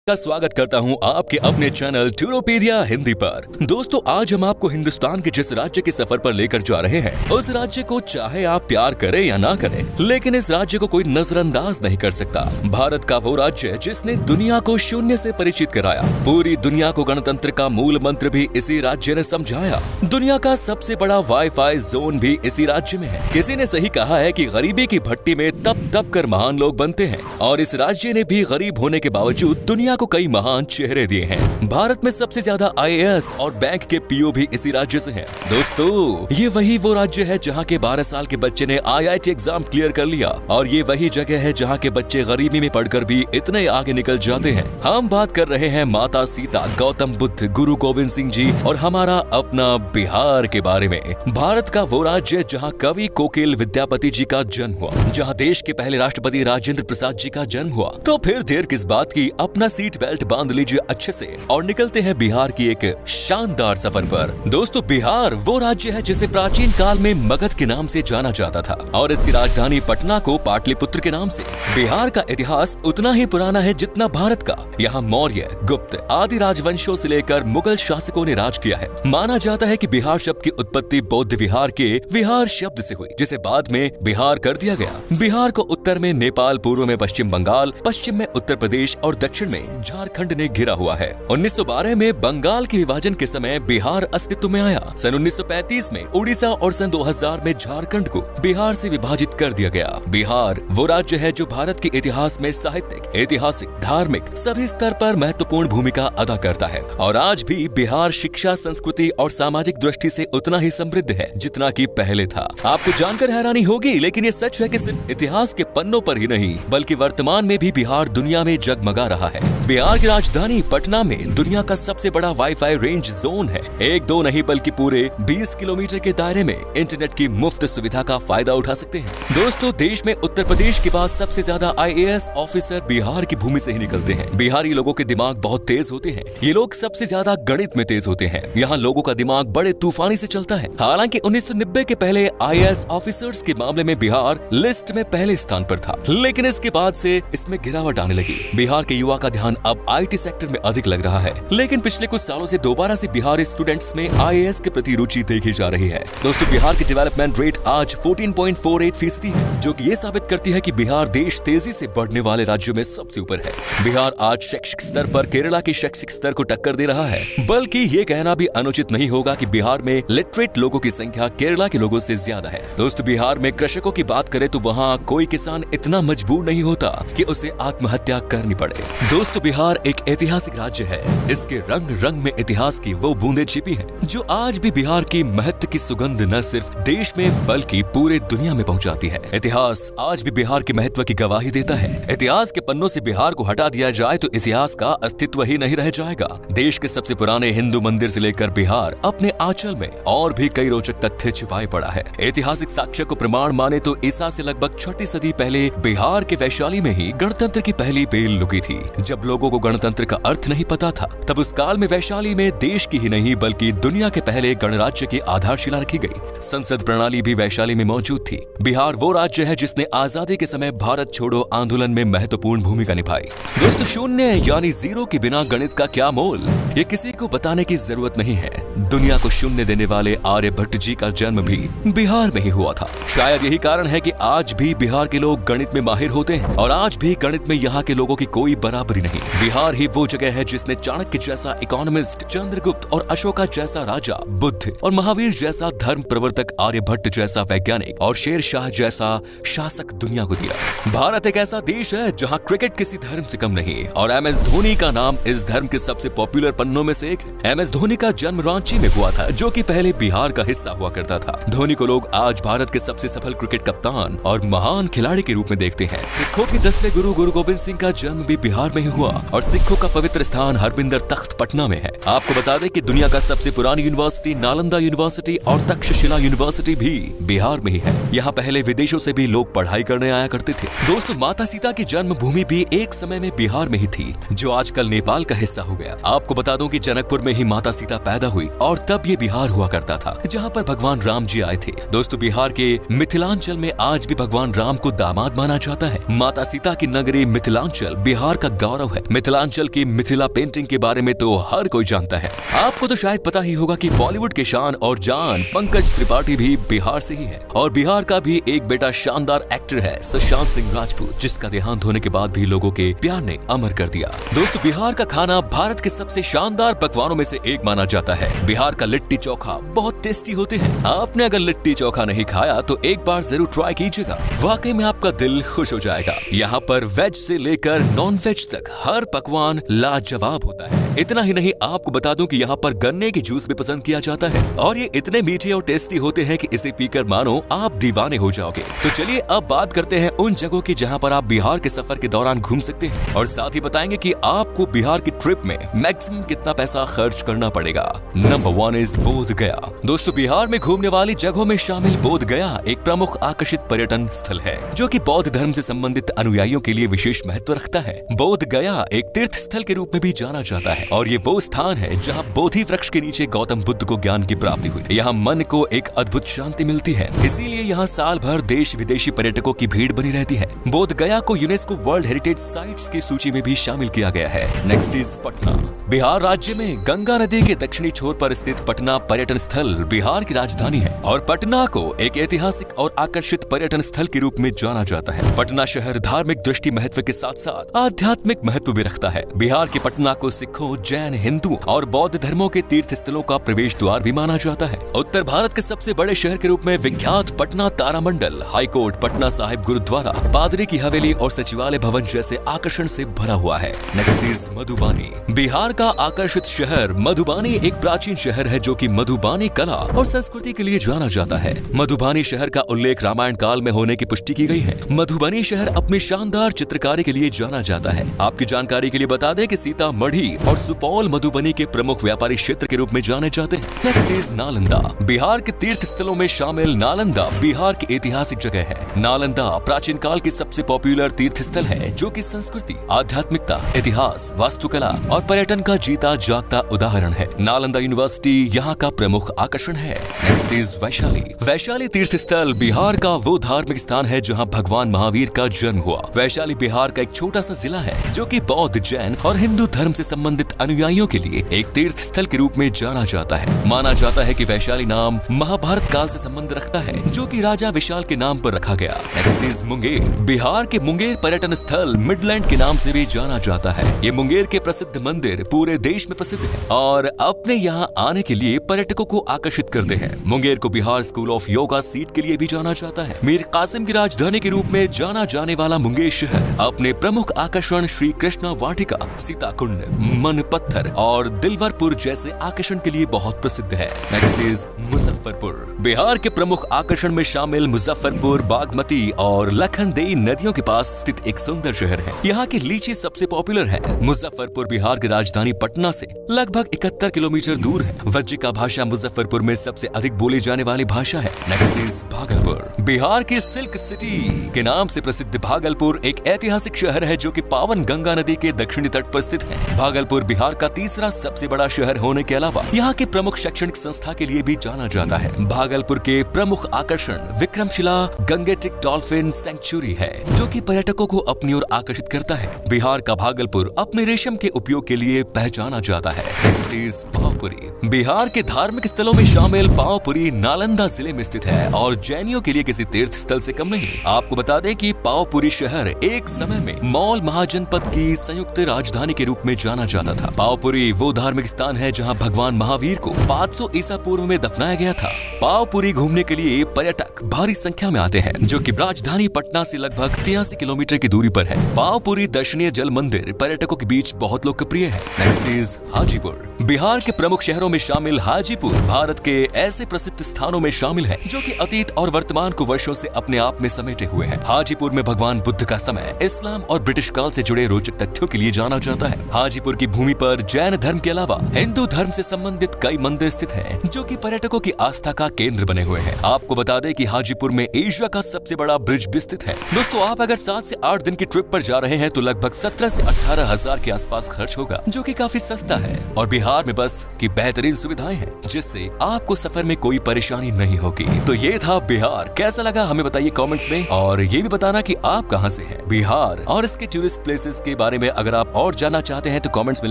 का स्वागत करता हूं आपके अपने चैनल टूरोपीडिया हिंदी पर। दोस्तों, आज हम आपको हिंदुस्तान के जिस राज्य के सफर पर लेकर जा रहे हैं, उस राज्य को चाहे आप प्यार करें या ना करें, लेकिन इस राज्य को कोई नजरअंदाज नहीं कर सकता। भारत का वो राज्य जिसने दुनिया को शून्य से परिचित कराया, पूरी दुनिया को गणतंत्र का मूल मंत्र भी इसी राज्य ने समझाया। दुनिया का सबसे बड़ा वाईफाई जोन भी इसी राज्य में है। किसी ने सही कहा है कि गरीबी की भट्टी में तप तप कर महान लोग बनते हैं, और इस राज्य ने भी गरीब होने के बावजूद दुनिया को कई महान चेहरे दिए हैं। भारत में सबसे ज्यादा IAS और बैंक के PO भी इसी राज्य से हैं। दोस्तों, ये वो राज्य है जहाँ के 12 साल के बच्चे ने IIT एग्जाम क्लियर कर लिया, और ये वही जगह है जहाँ के बच्चे गरीबी में पढ़कर भी इतने आगे निकल जाते हैं। हम बात कर रहे हैं माता सीता, गौतम बुद्ध, गुरु गोविंद सिंह जी और हमारा अपना बिहार के बारे में। भारत का वो राज्य जहाँ कवि कोकिल विद्यापति जी का जन्म हुआ, जहाँ देश के पहले राष्ट्रपति राजेंद्र प्रसाद जी का जन्म हुआ। तो फिर देर किस बात की, अपना सीट बेल्ट बांध लीजिए अच्छे से और निकलते हैं बिहार की एक शानदार सफर पर। दोस्तों, बिहार वो राज्य है जिसे प्राचीन काल में मगध के नाम से जाना जाता था, और इसकी राजधानी पटना को पाटलिपुत्र के नाम से। बिहार का इतिहास उतना ही पुराना है जितना भारत का। यहाँ मौर्य, गुप्त आदि राजवंशों से लेकर मुगल शासकों ने राज किया है। माना जाता है कि बिहार शब्द की उत्पत्ति बौद्ध विहार के विहार शब्द से हुई, जिसे बाद में बिहार कर दिया गया। बिहार को उत्तर में नेपाल, पूर्व में पश्चिम बंगाल, पश्चिम में उत्तर प्रदेश और दक्षिण में झारखंड ने घिरा हुआ है। 1912 में बंगाल के विभाजन के समय बिहार अस्तित्व में आया। सन 1935 में उड़ीसा और सन 2000 में झारखंड को बिहार से विभाजित कर दिया गया। बिहार वो राज्य है जो भारत के इतिहास में साहित्यिक, ऐतिहासिक, धार्मिक सभी स्तर पर महत्वपूर्ण भूमिका अदा करता है। और आज भी बिहार शिक्षा, संस्कृति और सामाजिक दृष्टि से उतना ही समृद्ध है जितना कि पहले था। आपको जानकर हैरानी होगी, लेकिन ये सच है कि सिर्फ इतिहास के पन्नों पर ही नहीं, बल्कि वर्तमान में भी बिहार दुनिया में जगमगा रहा है। बिहार की राजधानी पटना में दुनिया का सबसे बड़ा वाईफाई रेंज जोन है। एक दो नहीं बल्कि पूरे 20 किलोमीटर के दायरे में इंटरनेट की मुफ्त सुविधा का फायदा उठा सकते हैं। दोस्तों, देश में उत्तर प्रदेश के बाद सबसे ज्यादा IAS ऑफिसर बिहार की भूमि से ही निकलते हैं। बिहारी लोगों के दिमाग बहुत तेज होते हैं। ये लोग सबसे ज्यादा गणित में तेज होते हैं। यहाँ लोगों का दिमाग बड़े तूफानी से चलता है। हालांकि 1990 के पहले IAS ऑफिसर्स के मामले में बिहार लिस्ट में पहले स्थान पर था, लेकिन इसके बाद से इसमें गिरावट आने लगी। बिहार के युवा का ध्यान अब IT सेक्टर में अधिक लग रहा है, लेकिन पिछले कुछ सालों से दोबारा से बिहारी स्टूडेंट्स में IAS के प्रति रुचि देखी जा रही है। दोस्तों, बिहार की डेवलपमेंट रेट आज 14.48% है, जो कि ये साबित करती है कि बिहार देश तेजी से बढ़ने वाले राज्यों में सबसे ऊपर है। बिहार आज शैक्षिक स्तर पर केरला के शैक्षिक स्तर को टक्कर दे रहा है, बल्कि ये कहना भी अनुचित नहीं होगा कि बिहार में लिटरेट लोगों की संख्या केरला के लोगों से ज्यादा है। दोस्तों, बिहार में कृषकों की बात करें तो वहाँ कोई किसान इतना मजबूर नहीं होता कि उसे आत्महत्या करनी पड़े। दोस्तों, बिहार एक ऐतिहासिक राज्य है। इसके रंग रंग में इतिहास की वो बूंदें छिपी हैं, जो आज भी बिहार की महत्व की सुगंध न सिर्फ देश में बल्कि पूरे दुनिया में पहुंचाती है। इतिहास आज भी बिहार के महत्व की गवाही देता है। इतिहास के पन्नों से बिहार को हटा दिया जाए तो इतिहास का अस्तित्व ही नहीं रह जाएगा। देश के सबसे पुराने हिंदू मंदिर से लेकर बिहार अपने आंचल में और भी कई रोचक तथ्य छिपाए पड़ा है। ऐतिहासिक साक्ष्य को प्रमाण माने तो ईसा से लगभग 6वीं सदी पहले बिहार के वैशाली में ही गणतंत्र की पहली बेल लुकी थी। जब लोगों को गणतंत्र का अर्थ नहीं पता था, तब उस काल में वैशाली में देश की ही नहीं बल्कि दुनिया के पहले गणराज्य की आधारशिला रखी गई। संसद प्रणाली भी वैशाली में मौजूद थी। बिहार वो राज्य है जिसने आजादी के समय भारत छोड़ो आंदोलन में महत्वपूर्ण भूमिका निभाई। दोस्तों, शून्य यानी जीरो के बिना गणित का क्या मोल, ये किसी को बताने की जरूरत नहीं है। दुनिया को शून्य देने वाले आर्यभट्ट जी का जन्म भी बिहार में ही हुआ था। शायद यही कारण है कि आज भी बिहार के लोग गणित में माहिर होते हैं, और आज भी गणित में यहाँ के लोगों की कोई बराबरी नहीं। बिहार ही वो जगह है जिसने चाणक्य जैसा इकोनॉमिस्ट, चंद्रगुप्त और अशोका जैसा राजा, बुद्ध और महावीर जैसा धर्म प्रवर्तक, आर्यभट्ट जैसा वैज्ञानिक और शेर शाह जैसा शासक दुनिया को दिया। भारत एक ऐसा देश है जहाँ क्रिकेट किसी धर्म से कम नहीं, और MS धोनी का नाम इस धर्म के सबसे पॉपुलर पन्नों में से एक। MS धोनी का जन्म रांची में हुआ था, जो कि पहले बिहार का हिस्सा हुआ करता था। धोनी को लोग आज भारत के सबसे सफल क्रिकेट कप्तान और महान खिलाड़ी के रूप में देखते हैं। सिखों के 10वें गुरु गुरु गोविंद सिंह का जन्म भी बिहार में ही हुआ, और सिखों का पवित्र स्थान हरमिंदर तख्त पटना में है। आपको बता दें कि दुनिया का सबसे पुरानी यूनिवर्सिटी नालंदा यूनिवर्सिटी और तक्षशिला यूनिवर्सिटी भी बिहार में ही है। यहाँ पहले विदेशों से भी लोग पढ़ाई करने आया करते थे। दोस्तों, माता सीता की जन्मभूमि भी एक समय में बिहार में ही थी, जो आजकल नेपाल का हिस्सा हो गया। आपको बता दूं कि जनकपुर में ही माता सीता पैदा हुई, और तब ये बिहार हुआ करता था, जहाँ पर भगवान राम जी आए थे। दोस्तों, बिहार के मिथिलांचल में आज भी भगवान राम को दामाद माना जाता है। माता सीता की नगरी मिथिलांचल बिहार का गौरव है। है। मिथिलांचल की मिथिला पेंटिंग के बारे में तो हर कोई जानता है। आपको तो शायद पता ही होगा कि बॉलीवुड के शान और जान पंकज त्रिपाठी भी बिहार से ही है और बिहार का भी एक बेटा शानदार एक्टर है सुशांत सिंह राजपूत, जिसका देहांत होने के बाद भी लोगों के प्यार ने अमर कर दिया। दोस्तों, बिहार का खाना भारत के सबसे शानदार पकवानों में से एक माना जाता है। बिहार का लिट्टी चोखा बहुत टेस्टी होते हैं। आपने अगर लिट्टी चोखा नहीं खाया तो एक बार जरूर ट्राई कीजिएगा, वाकई में आपका दिल खुश हो जाएगा। यहाँ पर वेज से लेकर नॉन वेज तक हर पकवान लाजवाब होता है। इतना ही नहीं, आपको बता दूं कि यहाँ पर गन्ने की जूस भी पसंद किया जाता है और ये इतने मीठे और टेस्टी होते हैं कि इसे पीकर मानो आप दीवाने हो जाओगे। तो चलिए अब बात करते हैं उन जगहों की जहाँ पर आप बिहार के सफर के दौरान घूम सकते हैं और साथ ही बताएंगे कि आपको बिहार की ट्रिप में मैक्सिमम कितना पैसा खर्च करना पड़ेगा। नंबर 1 इज बोध गया। दोस्तों, बिहार में घूमने वाली जगहों में शामिल बोध गया एक प्रमुख आकर्षित पर्यटन स्थल है जो कि बौद्ध धर्म से संबंधित अनुयायियों के लिए विशेष महत्व रखता है। बोध गया एक तीर्थ स्थल के रूप में भी जाना जाता है और ये वो स्थान है जहाँ बोधि वृक्ष के नीचे गौतम बुद्ध को ज्ञान की प्राप्ति हुई। यहाँ मन को एक अद्भुत शांति मिलती है, इसीलिए यहाँ साल भर देश विदेशी पर्यटकों की भीड़ बनी रहती है। बोध गया को यूनेस्को वर्ल्ड हेरिटेज साइट्स की सूची में भी शामिल किया गया है। Next is Patna. बिहार राज्य में गंगा नदी के दक्षिणी छोर पर स्थित पटना पर्यटन स्थल बिहार की राजधानी है और पटना को एक ऐतिहासिक और आकर्षित पर्यटन स्थल के रूप में जाना जाता है। पटना शहर धार्मिक दृष्टि महत्व के साथ साथ आध्यात्मिक महत्व भी रखता है। बिहार के पटना को सिखों, जैन, हिंदू और बौद्ध धर्मों के तीर्थ स्थलों का प्रवेश द्वार भी माना जाता है। उत्तर भारत के सबसे बड़े शहर के रूप में विख्यात पटना तारामंडल, हाईकोर्ट, पटना साहिब गुरुद्वारा, पादरी की हवेली और सचिवालय भवन जैसे आकर्षण से भरा हुआ है। Next is Madhubani. बिहार का आकर्षित शहर मधुबानी एक प्राचीन शहर है जो कि मधुबानी कला और संस्कृति के लिए जाना जाता है। मधुबानी शहर का उल्लेख रामायण काल में होने की पुष्टि की गई है। मधुबनी शहर अपनी शानदार चित्रकारी के लिए जाना जाता है। आपकी जानकारी के लिए बता दें कि सीतामढ़ी और सुपौल मधुबनी के प्रमुख व्यापारी क्षेत्र के रूप में जाने जाते हैं। Next is Nalanda. बिहार के तीर्थ स्थलों में शामिल नालंदा बिहार की ऐतिहासिक जगह है। नालंदा प्राचीन काल की सबसे पॉपुलर तीर्थ स्थल है जो कि संस्कृति, आध्यात्मिकता, इतिहास, वास्तुकला और पर्यटन का जीता जागता उदाहरण है। नालंदा यूनिवर्सिटी यहाँ का प्रमुख आकर्षण है। Next is Vaishali. वैशाली तीर्थ स्थल बिहार का वो धार्मिक स्थान है जहाँ भगवान महावीर का जन्म हुआ। वैशाली बिहार का एक छोटा सा जिला है जो कि बौद्ध, जैन और हिंदू धर्म से संबंधित अनुयायियों के लिए एक तीर्थ स्थल के रूप में जाना जाता है। माना जाता है कि वैशाली नाम महाभारत काल से संबंध रखता है जो कि राजा विशाल के नाम पर रखा गया। Next is Munger. बिहार के मुंगेर पर्यटन स्थल मिडलैंड के नाम से भी जाना जाता है। ये मुंगेर के प्रसिद्ध मंदिर पूरे देश में प्रसिद्ध है और अपने यहाँ आने के लिए पर्यटकों को आकर्षित करते हैं। मुंगेर को Bihar school of yoga seat के लिए भी जाना जाता है। मीर कासिम की राजधानी के रूप में जाना जाने वाला मुंगेर शहर अपने प्रमुख आकर्षण श्री कृष्णा वाटिका, सीता कुंड, मन पत्थर और दिलवरपुर जैसे आकर्षण के लिए बहुत प्रसिद्ध है। Next is Muzaffarpur. बिहार के प्रमुख आकर्षण में शामिल मुजफ्फरपुर बागमती और लखनदेई नदियों के पास स्थित एक सुंदर शहर है। यहाँ की लीची सबसे पॉपुलर है। मुजफ्फरपुर बिहार की राजधानी पटना से लगभग 71 किलोमीटर दूर है। वज्जिका भाषा मुजफ्फरपुर में सबसे अधिक बोली जाने वाली भाषा है। Next is Bhagalpur. बिहार की सिल्क सिटी के नाम से प्रसिद्ध भागलपुर एक ऐतिहासिक शहर है जो कि पावन गंगा नदी के दक्षिणी तट पर स्थित है। भागलपुर बिहार का तीसरा सबसे बड़ा शहर होने के अलावा यहाँ के प्रमुख शैक्षणिक संस्था के लिए भी जाना जाता है। भागलपुर के प्रमुख आकर्षण विक्रमशिला गंगेटिक डॉल्फिन सेंचुरी है जो कि पर्यटकों को अपनी ओर आकर्षित करता है। बिहार का भागलपुर अपने रेशम के उपयोग के लिए पहचाना जाता है। Next is Pawapuri. बिहार के धार्मिक स्थलों में शामिल पावपुरी नालंदा जिले में स्थित है और जैनियों के लिए किसी तीर्थ स्थल से कम नहीं। आपको बता दें कि पावपुरी शहर एक समय में मौल महाजनपद की संयुक्त राजधानी के रूप में जाना जाता था। पावपुरी वो धार्मिक स्थान है जहां भगवान महावीर को 500 ईसा पूर्व में दफनाया गया था। पावपुरी घूमने के लिए पर्यटक भारी संख्या में आते हैं जो कि राजधानी पटना से लगभग 83 किलोमीटर की दूरी पर है। पावपुरी दर्शनीय जल मंदिर पर्यटकों के बीच बहुत लोकप्रिय है। Next is Hajipur. बिहार के प्रमुख शहरों में शामिल हाजीपुर भारत के ऐसे प्रसिद्ध स्थानों में शामिल है जो कि अतीत और वर्तमान को वर्षों से अपने आप में समेटे हुए हैं। हाजीपुर में भगवान बुद्ध का समय, इस्लाम और ब्रिटिश काल से जुड़े रोचक तथ्यों के लिए जाना जाता है। हाजीपुर की भूमि पर जैन धर्म के अलावा हिंदू धर्म से संबंधित कई मंदिर में स्थित हैं, जो कि पर्यटकों की आस्था का केंद्र बने हुए हैं। आपको बता दें कि हाजीपुर में एशिया का सबसे बड़ा ब्रिज भी स्थित है। दोस्तों, आप अगर 7 से 8 दिन की ट्रिप पर जा रहे हैं तो लगभग 17 से 18 हजार के आसपास खर्च होगा, जो कि काफी सस्ता है। और बिहार में बस की बेहतरीन सुविधाएं हैं, जिससे आपको सफर में कोई परेशानी नहीं होगी। तो ये था बिहार। कैसा लगा हमें बताइए कमेंट्स में, और ये भी बताना कि आप कहां से हैं। बिहार और इसके टूरिस्ट प्लेसेस के बारे में अगर आप और जानना चाहते हैं तो कमेंट्स में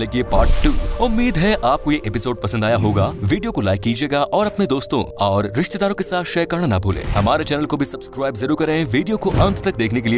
लिखिए पार्ट 2। उम्मीद है आपको ये एपिसोड पसंद आया होगा। वीडियो को लाइक कीजिएगा और अपने दोस्तों और रिश्तेदारों के साथ शेयर करना ना भूलें। हमारे चैनल को भी सब्सक्राइब जरूर करें। वीडियो को अंत तक देखने के लिए